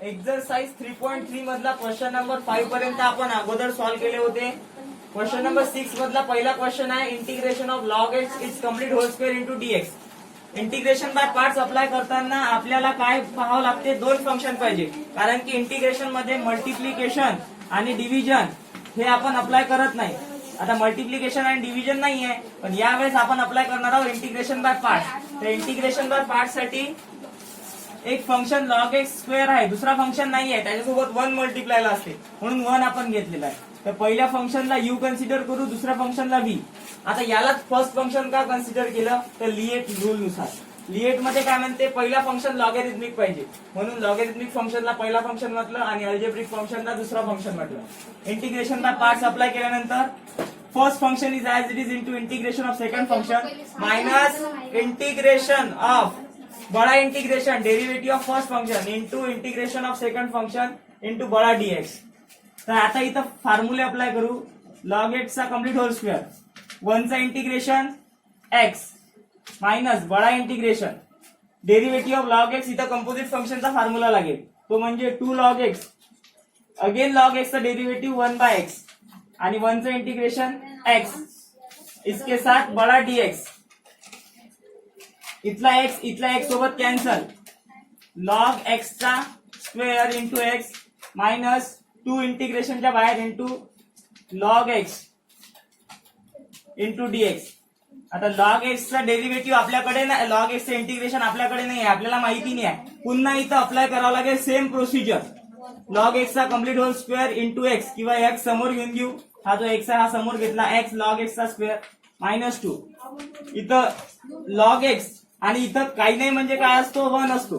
Exercise 3.3 मधला question number 5 पर्यंत आपण अगोदर सॉल्व्ह केले होते. क्वेश्चन नंबर 6 मधला पहिला क्वेश्चन आहे integration of log x is complete whole square into dx. Integration by parts apply करताना आपल्याला काय पाहावं लागते, दोन फंक्शन पाहिजे, कारण की इंटिग्रेशन मध्ये मल्टिप्लिकेशन आणि डिव्हिजन हे आपण अप्लाय करत नाही. आता मल्टिप्लिकेशन आणि डिव्हिजन नाही आहे, पण यावेळेस आपण अप्लाय करणार आहोत इंटिग्रेशन बाय पार्ट्स. तर इंटिग्रेशन बाय पार्ट्स साठी एक फंक्शन लॉग एक्स स्क्वेअर आहे, दुसरा फंक्शन नाही आहे, त्याच्यासोबत 1 मल्टिप्लायला असते म्हणून 1 आपण घेतलेला आहे. तर पहिल्या फंक्शनला यू कन्सिडर करू, दुसऱ्या फंक्शनला व्ही. आता याला फर्स्ट फंक्शन का कन्सिडर केलं तर लिएट रूल नुसार. लिएट मध्ये काय म्हणते, पहिला फंक्शन लॉगॅरिथमिक पाहिजे म्हणून लॉगॅरिथमिक फंक्शनला पहिला फंक्शन म्हटलं आणि अल्जेब्रिक फंक्शनला दुसरा फंक्शन म्हटलं. इंटिग्रेशन बाय पार्ट्स अप्लाय केल्यानंतर first function is as it is into integration of second function minus integration of बड़ा integration derivative of first function into integration of second function into बड़ा d x. तर आता इथं फॉर्म्युले apply करू. Log x चा complete whole square, 1 चा integration x minus बड़ा integration derivative of log x. इथं कंपोजिट फंक्शनचा फॉर्म्युला लागेल, तो म्हणजे 2 log x again log x चा डेरिवेटिव्ह 1 बाय एक्स आणि 1 चा इंटिग्रेशन एक्स इसके साथ बड़ा डीएक्स. इथला एक्स सोबत कॅन्सल. लॉग एक्स चा स्क्वेअर इंटू एक्स मायनस 2 इंटिग्रेशनच्या बाहेर into log x into dx. आता लॉग एक्स चा डेरिव्हेटिव्ह आपल्याकडे नाही, लॉग एक्स चं इंटिग्रेशन आपल्याकडे नाही आहे, आपल्याला माहिती नाही आहे. पुन्हा इथं अप्लाय करावं लागेल सेम प्रोसिजर. लॉग एक्स चा complete whole square into x किंवा एक्स समोर घेऊन घेऊ. हा जो एक्स आहे हा समोर घेतला, एक्स लॉग एक्स चा स्क्वेअर मायनस 2. इथं लॉग एक्स आणि इथं काही नाही म्हणजे काय असतो, 1 असतो.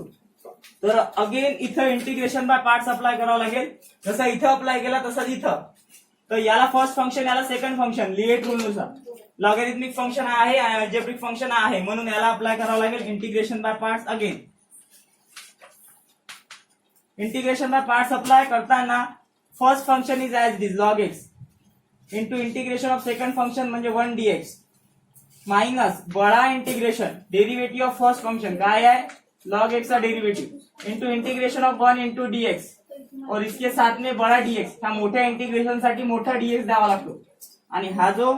तर अगेन इथं इंटिग्रेशन बाय पार्ट्स अप्लाय करावं लागेल. जसं इथं अप्लाय केला तसंच इथं. तर याला फर्स्ट फंक्शन, याला सेकंड फंक्शन लिएट रूल नुसार. लॉगॅरिथमिक फंक्शन आहे, अल्जेब्रिक फंक्शन आहे, म्हणून याला अप्लाय करावं लागेल integration by parts. Again integration by parts apply करताना first function is as it is log x into integration of second function म्हणजे 1 डीएक्स माइनस बड़ा integration derivative of first function काय आहे, लॉग एक्स का derivative into integration of 1 into d x और इसके साथ में बड़ा डीएक्स. ह्या मोठ्या इंटिग्रेशन साठी मोठा डीएक्स द्यावा लागतो. आणि हा जो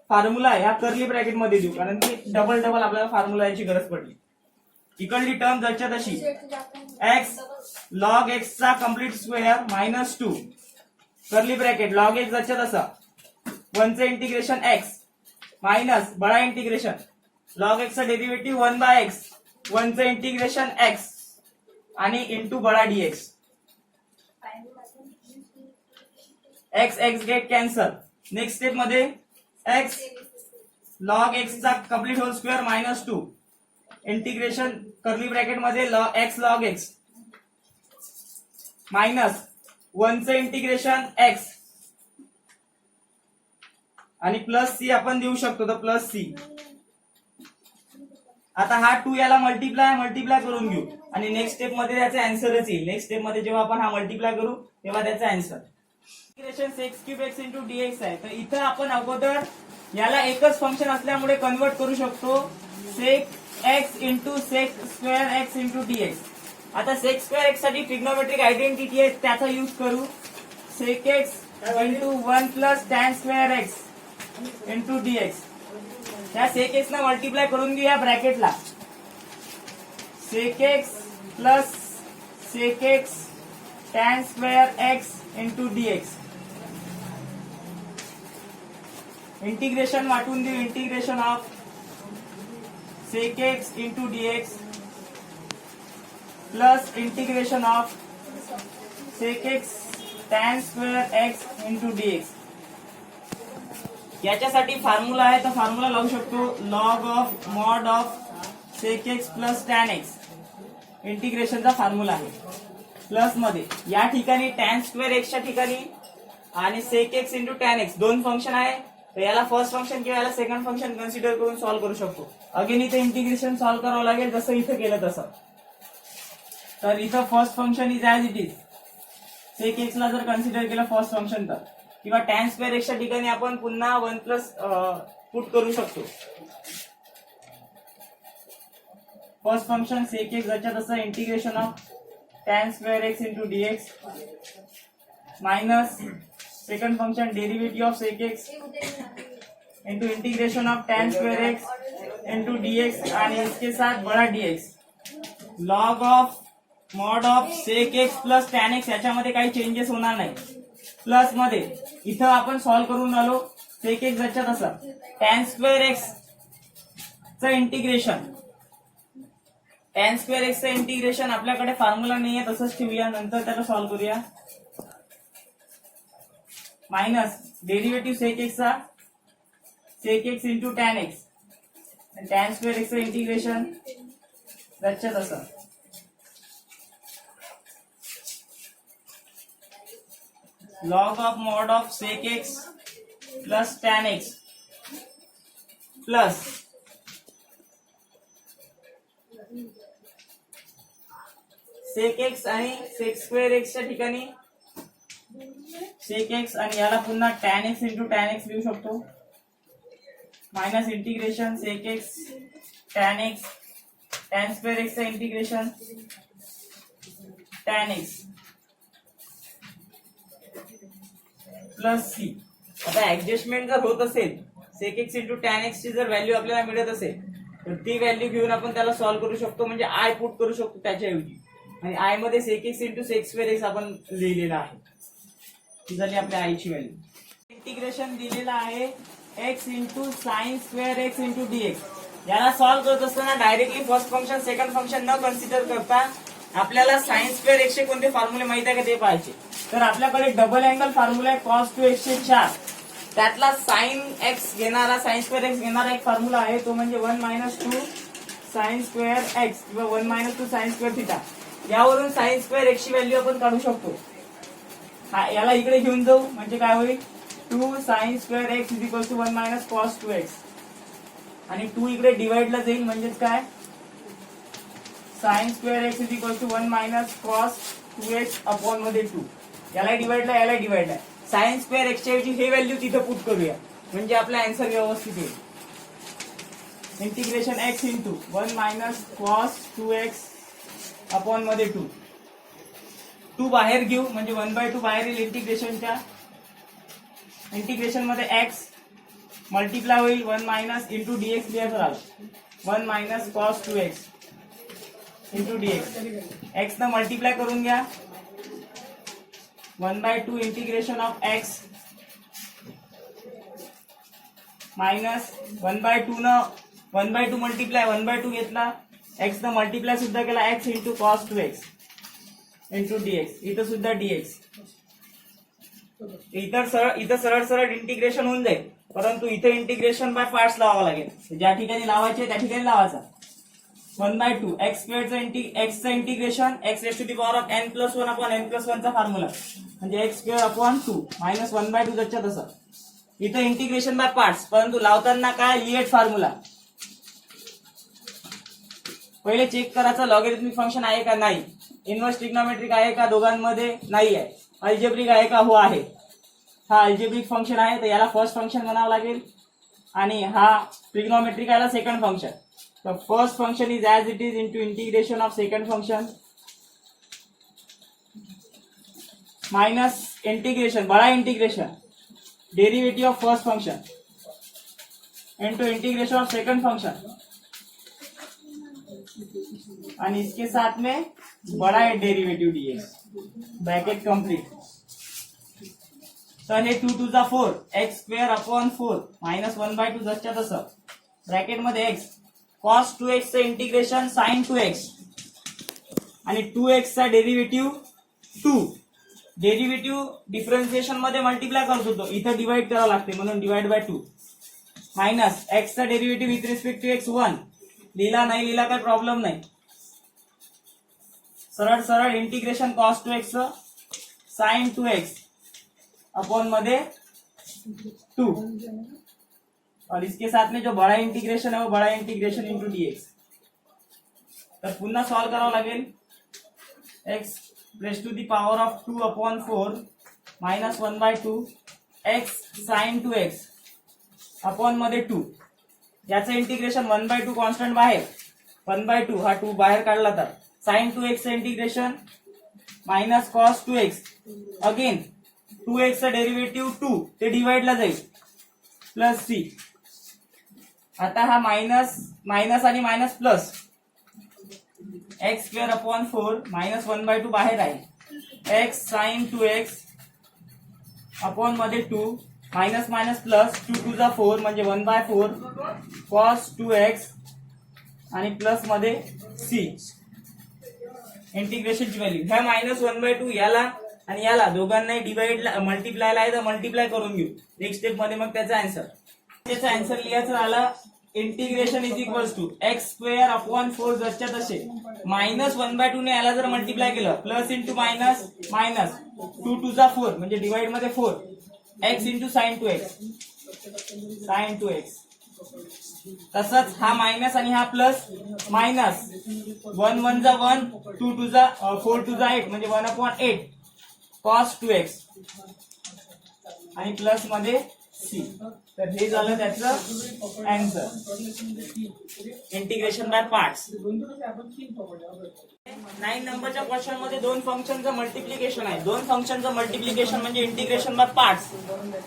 फॉर्म्युला आहे हा कर्ली ब्रॅकेट मध्ये देऊ, कारण की डबल आपल्याला फॉर्म्युला याची गरज पडली. इकडली टर्म जरच्या तशी एक्स लॉग एक्स चा complete square minus 2 curly bracket log x जरच्या तसा 1 चे इंटिग्रेशन एक्स मायनस बड़ा इंटिग्रेशन लॉग एक्स चा डेरिवेटिव्ह 1 बाय एक्स 1 चे इंटिग्रेशन एक्स आणि इंटू बड़ा d x. X x get cancel. Next step मध्ये एक्स लॉग एक्स चा complete whole square minus 2 integration curly bracket मध्ये एक्स लॉग एक्स मायनस 1 चे integration x आणि plus C आपण देऊ शकतो, तर प्लस सी. आता हा 2 याला मल्टिप्लाय करून घेऊ आणि नेक्स्ट स्टेप मध्ये त्याचा आन्सरच येईल. नेक्स्ट स्टेप मध्ये जेव्हा आपण हा मल्टिप्लाय करू तेव्हा त्याचा answer integration sec cube x into dx आहे. तर इथं आपण अगोदर याला एकच फंक्शन असल्यामुळे कन्वर्ट करू शकतो sec x into sec square x into dx. आता सेक स्क्वेअर एक्स साठी ट्रिग्नोमेट्रिक आयडेंटिटी आहे, त्याचा यूज करू. Sec x into 1 plus tan square x into d x. त्या सेक एक्स ना मल्टिप्लाय करून घेऊ या ब्रॅकेटला. Sec x plus sec x tan square x into dx. Integration वाटून देऊ. Integration of sec x into d x plus integration of sec x tan square x into dx. याच्यासाठी formula आहे, तर फॉर्म्युला लावू शकतो log of mod of sec x plus tan x. इंटिग्रेशनचा formula आहे. Plus मध्ये या ठिकाणी टॅन स्क्वेअर एक्सच्या ठिकाणी आणि sec x into tan x दोन फंक्शन आहे, तर याला फर्स्ट फंक्शन किंवा याला सेकंड फंक्शन कन्सिडर करून सॉल्व्ह करू शकतो. अगेन इथे इंटिग्रेशन सॉल्व्ह करावं लागेल जसं इथं केलं तसं. तर इथं first function is as it is. Sec x ला जर कन्सिडर केलं फर्स्ट फंक्शन तर, किंवा टॅन स्क्वेअर एक्सच्या ठिकाणी आपण पुन्हा 1 प्लस पुट करू शकतो. फर्स्ट फंक्शन सेक एक्स जसं integration of tan square x into dx minus second function derivative of sec x into integration of tan square x into dx आणि इसके साथ बड़ा dx log of mod of sec x plus tan x याच्यामध्ये काही changes होणार नाही plus मध्ये इथं आपण सॉल्व्ह करून आलो sec x याच्यात असं tan square x चं इंटिग्रेशन tan square x चं इंटिग्रेशन आपल्याकडे फॉर्म्युला नाहीये तसंच ठेवूया नंतर त्याला सॉल्व्ह करूया मायनस डेरिव्हेटिव्ह sec x चा sec x into tan x and tan square x चं इंटिग्रेशन त्याच्यात असं log of mod of sec x plus tan x plus sec x आणि sec square x च्या ठिकाणी sec x आणि याला पुन्हा tan x into tan x लिहू शकतो minus integration sec x tan x tan square x चं integration tan x plus c आता ऍडजस्टमेंट जर होत असेल sec x into tan x ची जर व्हॅल्यू आपल्याला मिळत असेल तर ती व्हॅल्यू घेऊन आपण त्याला सॉल्व्ह करू शकतो म्हणजे आय पुट करू शकतो त्याच्याऐवजी आणि आय मध्ये sec x into sec square x आपण लिहिलेला आहे ही झाली आपल्या आय ची व्हॅल्यू इंटिग्रेशन दिलेला आहे x into sin square x into dx याला सॉल्व्ह करत असताना directly first function second function न कन्सिडर करता आपल्याला sin square x चे कोणते फॉर्म्युले माहित आहे का ते पाहायचे तर आपल्याकडे डबल अँगल फॉर्म्युला आहे cos 2x चे 4 त्यातला sin x घेणारा sin square x घेणारा एक फॉर्म्युला आहे तो म्हणजे 1 - 2 sin square x किंवा 1 - 2 sin square theta यावरून sin square x ची व्हॅल्यू आपण काढू शकतो याला इकडे घेऊन जाऊ म्हणजे काय होईल 2 sin square x is equal to 1 - cos 2x आणि 2 इकडे डिवाइडला जाईल म्हणजेच काय sin square x is equal to 1 - cos 2x upon मध्ये 2 याला डिवाइडला sin square x च्या ऐवजी हे व्हॅल्यू तिथे पुट करूया म्हणजे आपला आन्सर व्यवस्थित येईल integration x into 1 - cos 2x upon मध्ये 2 बाहेर घेऊ म्हणजे 1/2 बाहेर येईल इंटिग्रेशनच्या इंटिग्रेशन मध्ये x मल्टिप्लाय होईल 1 - इंटू dx लिहायचं राहिलं 1 - cos 2x into dx x न मल्टिप्लाय करून घ्या 1/2 इंटिग्रेशन ऑफ x मायनस 1/2 न 1/2 मल्टिप्लाय 1/2 घेतला x न मल्टिप्लाय सुद्धा केला x into cos 2x into dx इथं सुद्धा dx इथं सरळ इंटिग्रेशन होऊन जाईल परंतु इथे इंटिग्रेशन बाय पार्ट्स लावावं लागेल ज्या ठिकाणी लावायचे त्या ठिकाणी लावायचा 1/2 x स्क्वेअरचं x चं integration x raised to the power of n+1 upon n+1 चा फॉर्म्युला म्हणजे x स्क्वेअर अपॉन 2 मायनस 1/2 जच्या तसं इथं इंटिग्रेशन बाय पार्ट्स परंतु लावताना काय लिएट फॉर्म्युला पहिले चेक करायचं लॉगॅरिथमिक फंक्शन आहे का नाही इनव्हर्स ट्रिग्नोमेट्रिक आहे का दोघांमध्ये नाही आहे अल्जेब्रिक आहे का हो आहे हा अल्जेब्रिक फंक्शन आहे तर याला फर्स्ट फंक्शन म्हणावं लागेल आणि हा ट्रिग्नोमेट्रिक आहे सेकंड फंक्शन तर first function is as it is into integration of second function minus integration बड़ा integration derivative of first function into integration of second function और इसके साथ में बड़ा है डेरिवेटिव डीएक्स ब्रैकेट कंप्लीट तर हे 2 2 जा 4 एक्स स्क्वेअर अपॉन 4 मायनस 1/2 जसच्या तसं ब्रॅकेट मध्ये x cos 2x चं इंटिग्रेशन sin 2x आणि 2x चा डेरिव्हेटिव्ह 2 डेरिव्हेटिव्ह डिफरन्शिएशन मध्ये मल्टिप्लाय करतो तो इथं डिवाइड करावं लागते म्हणून डिवाइड बाय 2 मायनस x चा derivative with respect to x 1 लिहिला नाही लिहिला काय प्रॉब्लेम नाही सरळ सरळ इंटिग्रेशन cos 2x चं sin 2x अपॉन मध्ये 2 और इसके साथ में जो बड़ा इंटीग्रेशन है वो बड़ा इंटीग्रेशन इंटू dx तर पुन्हा सॉल्व करावं लागेल x raise to the power of 2 upon 4 minus 1/2 x sin 2x upon मध्ये 2 याचं इंटिग्रेशन 1/2 कॉन्स्टंट बाहेर 1/2 हा 2 बाहेर काढला तर sin 2x चं integration minus cos 2x again 2x चा डेरिव्हेटिव्ह 2 ते डिवाइडला जाईल प्लस सी. आता हा मायनस मायनस आणि minus plus x square upon 4 minus 1/2 बाहेर आहे एक्स साइन 2x अपॉन मध्ये 2 मायनस मायनस प्लस 2 टू जा 4 म्हणजे 1/4 कॉस 2x आणि प्लस मध्ये सी. इंटिग्रेशनची व्हॅल्यू ह्या मायनस 1/2 याला आणि याला दोघांनाही डिवाइड मल्टिप्लायला आहे तर मल्टिप्लाय करून घेऊ नेक्स्ट स्टेप मध्ये. मग त्याचा आन्सर लिहायचं झालं integration is equals to x square upon 4 जसच्या तसे मायनस 1/2 ने याला जर मल्टिप्लाय केलं plus into minus minus 2 to जा 4 म्हणजे डिवाइड मध्ये 4 एक्स इंटू साइन 2x तसंच हा मायनस आणि हा प्लस मायनस 1 1 जा 1 2 टू जा 4 टू जा 8 म्हणजे 1/8 कॉस 2x आणि प्लस मध्ये सी. तर हे झालं त्याचं आन्सर इंटिग्रेशन बाय पार्ट्स. 9 नंबरच्या क्वेश्चन मध्ये दोन फंक्शनचं मल्टिप्लिकेशन आहे. दोन फंक्शनचं मल्टिप्लिकेशन म्हणजे इंटिग्रेशन बाय पार्ट्स.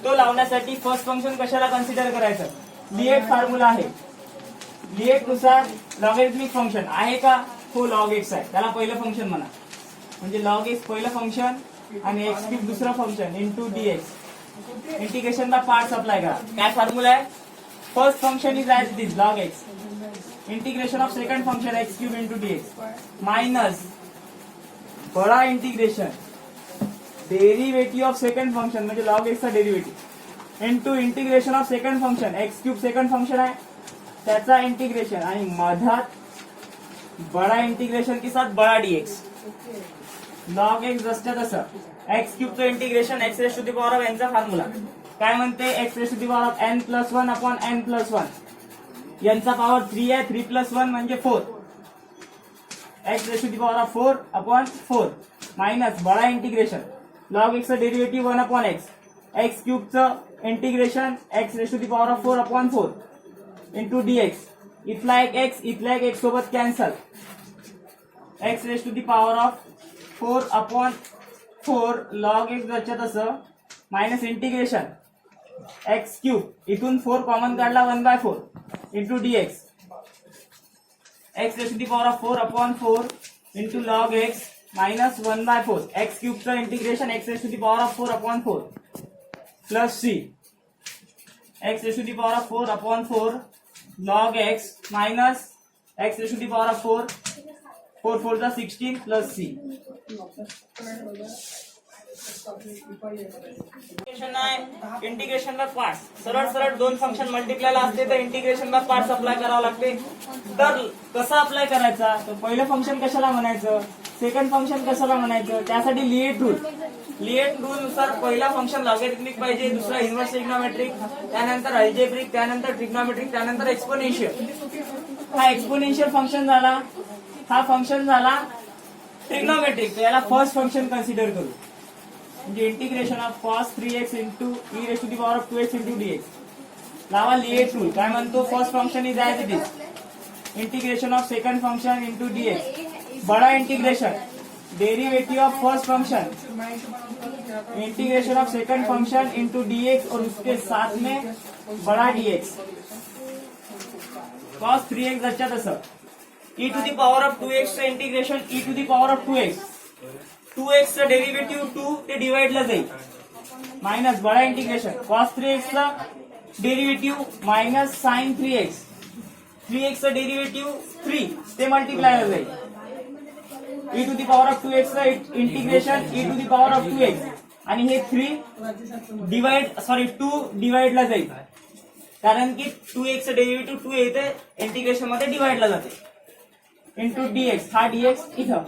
तो लावण्यासाठी फर्स्ट फंक्शन कशाला कन्सिडर करायचं लिएट फॉर्म्युला आहे. लिएट नुसार लॉगॅरिथमिक फंक्शन आहे का हो लॉग एक्स आहे त्याला पहिलं फंक्शन म्हणा म्हणजे लॉग एक्स पहिलं फंक्शन आणि एक्स क्यूब दुसरं function into dx. Integration by parts apply करा. काय फॉर्म्युला आहे first function is as this log x integration of second function x cube into d x minus बड़ा integration derivative of second function म्हणजे log एक्सचा derivative into integration of second function x cube second function आहे त्याचा integration आणि मधात बड़ा integration के साथ बड़ा डीएक्स लॉग एक्स जसच्या तसं एक्स क्यूबचं integration x raise to the power of n चा फॉर्म्युला काय म्हणते x raise to the power of n plus 1 upon n plus 1 यांचा पॉवर 3 आहे 3 प्लस 1 म्हणजे 4 x raise to the power of 4 upon 4 minus बड़ा integration log एक्सचं derivative 1 upon x क्यूबचं integration x raise to the power of 4 upon 4 into d x. इथला एक x सोबत cancel x raise to the power of 4 upon 4 log x जसच्या तसं minus integration x cube इथून 4 common काढला 1/4 into d x x raise to the power of 4 upon 4 into log x minus 1/4 x क्यूबचं integration x raise to the power of 4 upon 4 plus C x raise to the power of 4 upon 4 log x minus x raised to the power of 4 4 जा 16 plus c. Integration by parts सरळ दोन function मल्टिप्लायला असते तर integration by parts apply करावं लागते. तर कसं apply करायचा तर पहिलं फंक्शन कशाला म्हणायचं सेकंड फंक्शन कशाला म्हणायचं त्यासाठी लिएट रूल नुसार पहिला फंक्शन लॉगॅरिथमिक पाहिजे दुसरा इन्व्हर्स ट्रिग्नोमेट्रिक त्यानंतर अल्जेब्रिक त्यानंतर ट्रिग्नोमेट्रिक त्यानंतर एक्सपोनेन्शियल. हा एक्सपोनेन्शियल फंक्शन झाला हा फंक्शन झाला ट्रिग्नोमेट्रिक याला फर्स्ट फंक्शन कन्सिडर करू म्हणजे integration of cos 3x into e raise to the power of 2x into dx. लावा लिएट रूल काय म्हणतो first function is as it is integration of second function into dx बड़ा integration derivative of first function integration of second function into dx और उसके साथ में बड़ा dx cos 3x अच्छा तसं e to the power of 2x चं integration e to the power of 2x चं डेरिव्हेटिव्ह 2 ते डिवाइडला जाईल मायनस बड़ा इंटिग्रेशन cos 3x चं डेरिव्हेटिव्ह मायनस साइन 3x चं डेरिव्हेटिव्ह 3 ते मल्टिप्लायला जाईल e to the power of 2x चं integration e to the power of 2x आणि हे 2 डिवाइडला जाईल कारण की 2x चं डेरिव्हेटिव्ह 2 येते इंटिग्रेशन मध्ये डिवाइडला जाते इंटू dx हा dx इथं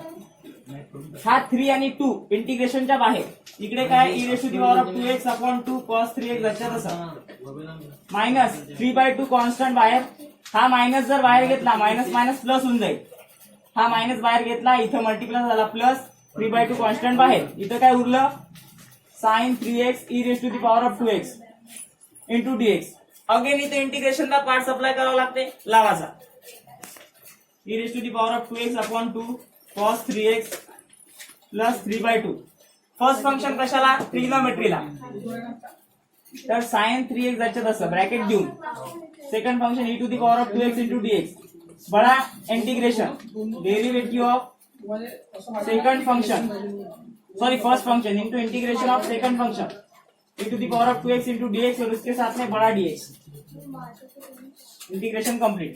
हा 3 आणि 2 इंटिग्रेशनच्या बाहेर इकडे काय e raise to the power of 2x upon 2 cos 3x जसच्या तसं मायनस 3/2 कॉन्स्टंट बाहेर हा मायनस जर बाहेर घेतला मायनस मायनस प्लस होऊन जाईल हा मायनस बाहेर घेतला इथं मल्टिप्लाय झाला प्लस 3/2 कॉन्स्टंट बाहेर इथं काय उरलं sine 3x e raise to the power of 2x into dx. Again इथे इंटिग्रेशनला पार्ट्स अप्लाय करावं लागते लावाचा e raise to the power of 2x upon 2 cos 3x plus 3/2. First function कशाला? ट्रिग्नोमेट्रीला. तर साइन 3x जायचं तसं ब्रॅकेट देऊन second function e to the power of 2x into dx बडा integration derivative of second function sorry first function into integration of second function e to the power of 2x into dx और उसके साथ में बड़ा dx. Integration complete.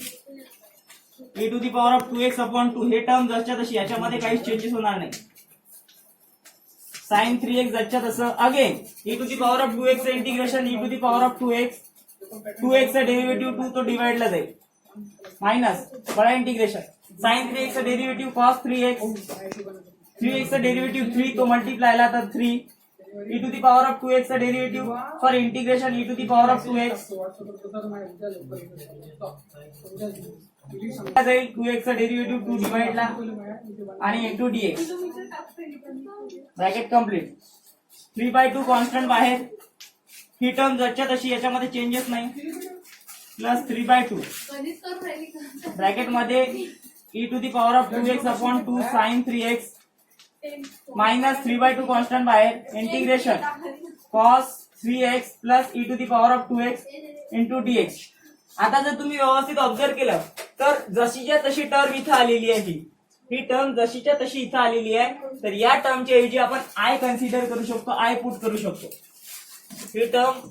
e to the power of 2x upon 2 हे term जसच्या तशी याच्यामध्ये काही चेंजेस होणार नाही. साइन 3x जसच्या तसं again e to the power of 2x चं integration e to the power of 2x चा डेरिवेटिव 2 तो डिवाइडला जाईल माइनस बड़ा इंटिग्रेशन साइन 3x चा डेरिवेटिव cos 3x चा डेरिवेटिव 3 तो मल्टीप्लायला तर 3 e to the power of 2x चा derivative for integration e to the power of 2x जाईल 2x चा डेरिवेटिव 2 डिवाइडला आणि into dx bracket complete. 3/2 constant बाहेर ही टर्म जसच्या तशी याच्यामध्ये चेंजेस नाही प्लस 3/2 ब्रॅकेट मध्ये e to the power of 2x upon 2 sine 3x minus 3/2 constant बाहेर integration cos 3x plus e to the power of 2x into dx. आता जर तुम्ही व्यवस्थित ऑब्झर्व केलं तर जशीच्या तशी टर्म इथं आलेली आहे. ही टर्म जशीच्या तशी इथं आलेली आहे तर या टर्मच्या ऐवजी आपण आय कन्सिडर करू शकतो, आय पुट करू शकतो. ही टर्म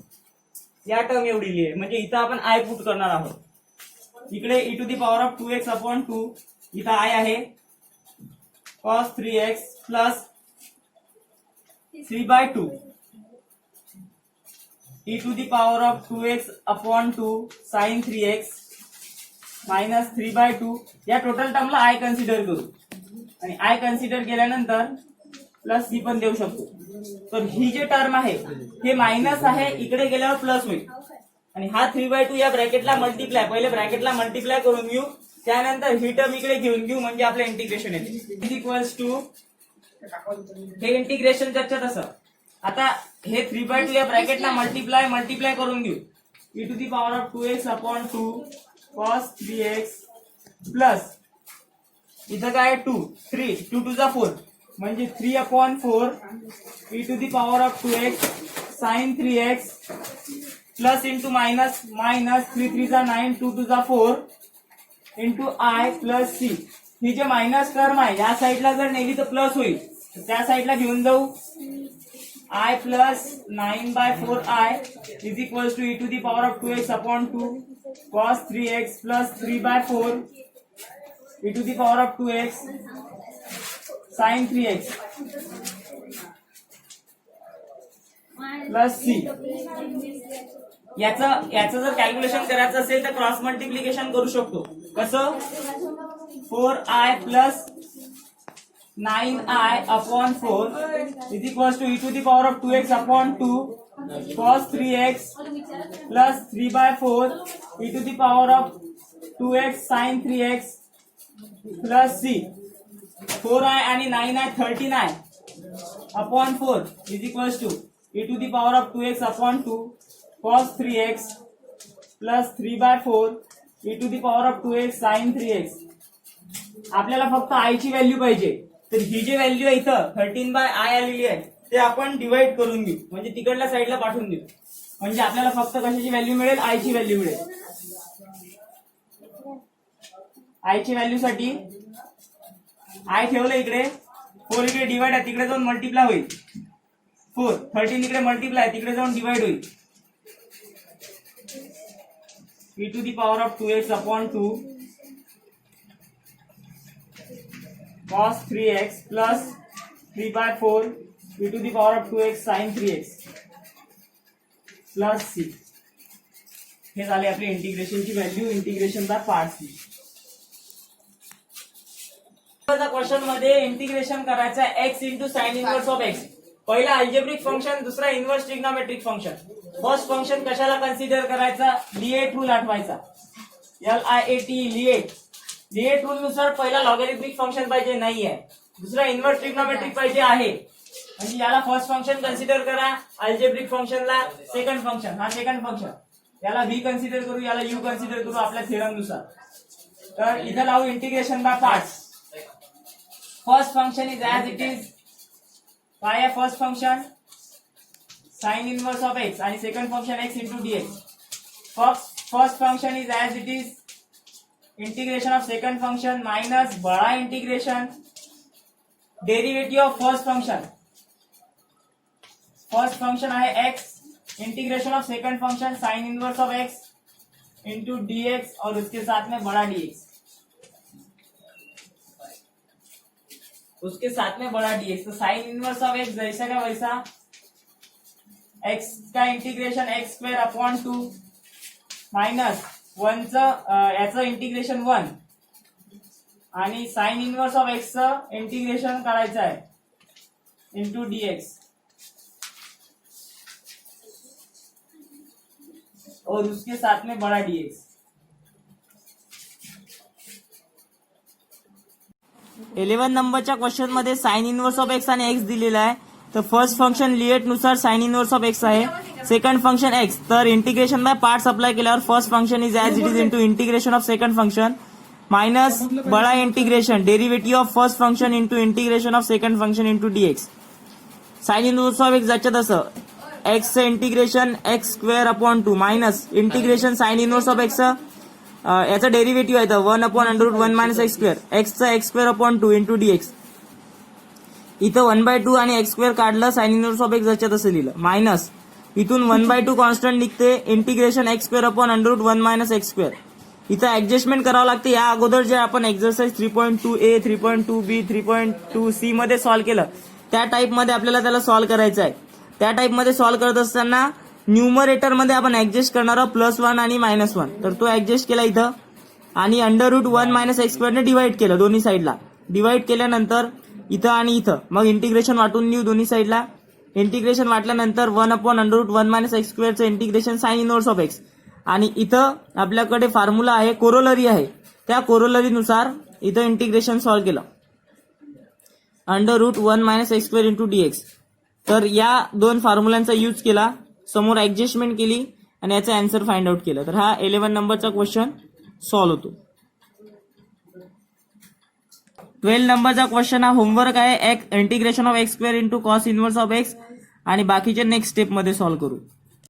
या टर्म एवढी लिहिली आहे म्हणजे इथं आपण आय पुट करणार आहोत. इकडे e to the power of 2x upon 2 इथं आय आहे cos 3x plus 3/2 e to the power of 2x upon 2 sine 3x minus 3/2 या टोटल टर्मला आय कन्सिडर करू आणि आय कन्सिडर केल्यानंतर प्लस सी पण देऊ शकतो. तर ही जे टर्म आहे हे मायनस आहे इकडे गेल्यावर प्लस होईल आणि हा 3/2 या ब्रॅकेटला मल्टिप्लाय पहिले ब्रॅकेटला मल्टिप्लाय करून घेऊ त्यानंतर ही टर्म इकडे घेऊन घेऊ म्हणजे आपलं इंटिग्रेशन येते इक्वल्स टू हे इंटिग्रेशन जसच्या तसं. आता हे 3/2 या ब्रॅकेटला मल्टिप्लाय करून घेऊ e to the power of 2x upon 2 cos 3x plus इथं काय 2 3 2 टू जा 4 म्हणजे 3/4 e to the power of 2x sine 3x plus into minus 3 3 जा 9 2 टू जा 4 इंटू आय प्लस सी. ही जे मायनस टर्म आहे या साईडला जर नेली तर प्लस होईल त्या साईडला घेऊन जाऊ I plus 9/4 I is equals to e to the power of 2x upon 2 cos 3x plus 3/4 e to the power of 2x sine 3x plus c. याचं जर कॅल्क्युलेशन करायचं असेल तर क्रॉस मल्टिप्लिकेशन करू शकतो. कसं 4i plus 9i upon 4 is equals to e to the power of 2x upon 2 cos 3x plus 3/4 e to the power of 2x sine 3x plus c. 4i आणि 9i 13i upon 4 is equals to e to the power of 2x upon 2 cos 3x plus 3/4 e to the power of 2x sine 3x. आपल्याला फक्त I ची value पाहिजे तर ही जी value आहे इथं 13/i आलेली आहे ते आपण डिवाइड करून घेऊ म्हणजे तिकडल्या साईडला पाठवून देऊ म्हणजे आपल्याला फक्त कशाची व्हॅल्यू मिळेल आय ची व्हॅल्यू मिळेल. आय ची व्हॅल्यू साठी आय ठेवलं इकडे 4 इकडे डिवाइड आहे तिकडे जाऊन मल्टिप्लाय होईल 4 13 इकडे मल्टिप्लाय तिकडे जाऊन डिवाइड होईल e to the power of 2x upon 2 cos 3x plus 3/4 e to the power of 2x sine 3x plus c. हे झाले आपली इंटिग्रेशनची व्हॅल्यू इंटिग्रेशनचा पार्ट सी. क्वेश्चन मध्ये इंटिग्रेशन करायचं x into sine inverse of x. पहिला algebraic function दुसरा inverse trigonometric function. First function कशाला कन्सिडर करायचा लिएट रूल आठवायचा LIAT लिएट रूल नुसार पहिला लॉगॅरिथमिक फंक्शन पाहिजे नाहीये दुसरा इनवर्स ट्रिग्नोमेट्रिक पाहिजे आहे म्हणजे याला फर्स्ट फंक्शन कन्सिडर करा अल्जेब्रिक फंक्शनला सेकंड फंक्शन हा सेकंड फंक्शन याला v कन्सिडर करू याला u कन्सिडर करू आपल्या थेरम नुसार. तर इथं लावू integration by parts. First function is as it is काय आहे first function sine inverse of x आणि second function x into d x. First function is as it is integration of second function minus बडा integration derivative of first function. First function आहे x, integration of second function sine inverse of x into d x और उसके साथ में बड़ा dx. उसके साथ में बड़ा डीएक्स. तो साइन इनवर्स ऑफ एक्स जैसा का वैसा एक्स का integration x square upon 2 minus 1 याचं इंटिग्रेशन 1 आणि साइन इनवर्स ऑफ एक्स चं इंटिग्रेशन करायचं आहे इंटू डीएक्स और उसके साथ में बड़ा डीएक्स. 11 नंबरच्या क्वेश्चन मध्ये साइन इनवर्स ऑफ एक्स आणि एक्स दिलेला आहे. तर फर्स्ट फंक्शन लिएट नुसार साइन इनवर्स ऑफ एक्स आहे. सेकंड फंक्शन एक्स, तर इंटिग्रेशन बाय पार्ट्स अप्लाय केल्यावर first function is as it is into integration of second function minus बडा integration derivative of first function into integration of second function into d x. Sine inverse of x जायचं तसं एक्सचं integration x square upon 2 minus integration sine inverse of x याचं derivative आहे 1 upon under root 1 minus x square एक्सचं x square upon 2 into d x. इथं 1/2 आणि x square काढलं sine inverse of x जायचं तसं लिहिलं मायनस इथून 1/2 कॉन्स्टंट निघते integration x square upon under root 1 minus x square. इथं ऍडजस्टमेंट करावं लागते. या अगोदर जे आपण एक्झरसाइज 3.2a 3.2b 3.2c मध्ये सॉल्व्ह केलं त्या टाईप मध्ये आपल्याला त्याला सॉल्व्ह करायचं आहे. त्या टाईप मध्ये सॉल्व्ह करत असताना न्यूमरेटर मध्ये आपण ऍडजस्ट करणार आहोत +1 आणि -1. तर तो ऍडजस्ट केला इथं आणि अंडर रूट 1 मायनस एक्स स्क्वेअरने डिवाइड केलं दोन्ही साईडला. डिवाइड केल्यानंतर इथं आणि इथं मग इंटिग्रेशन वाटून देऊ दोन्ही साईडला. इंटिग्रेशन वाटल्यानंतर 1 upon under root 1 minus x स्क्वेअरचं integration sine inverse of x आणि इथं आपल्याकडे फॉर्म्युला आहे कोरोलरी आहे त्या कोरोलरीनुसार इथं इंटिग्रेशन सॉल्व्ह केलं under root 1 minus x square into dx. तर या दोन फॉर्म्युलांचा यूज केला, समोर ऍडजस्टमेंट केली आणि याचा आन्सर फाइंड आउट केला. तर हा 11 नंबरचा क्वेश्चन सॉल्व्ह होतो. 12 नंबरचा क्वेश्चन हा होमवर्क आहे integration of x square into cos inverse of x आणि बाकीचे नेक्स्ट स्टेप मध्ये सॉल्व्ह करू.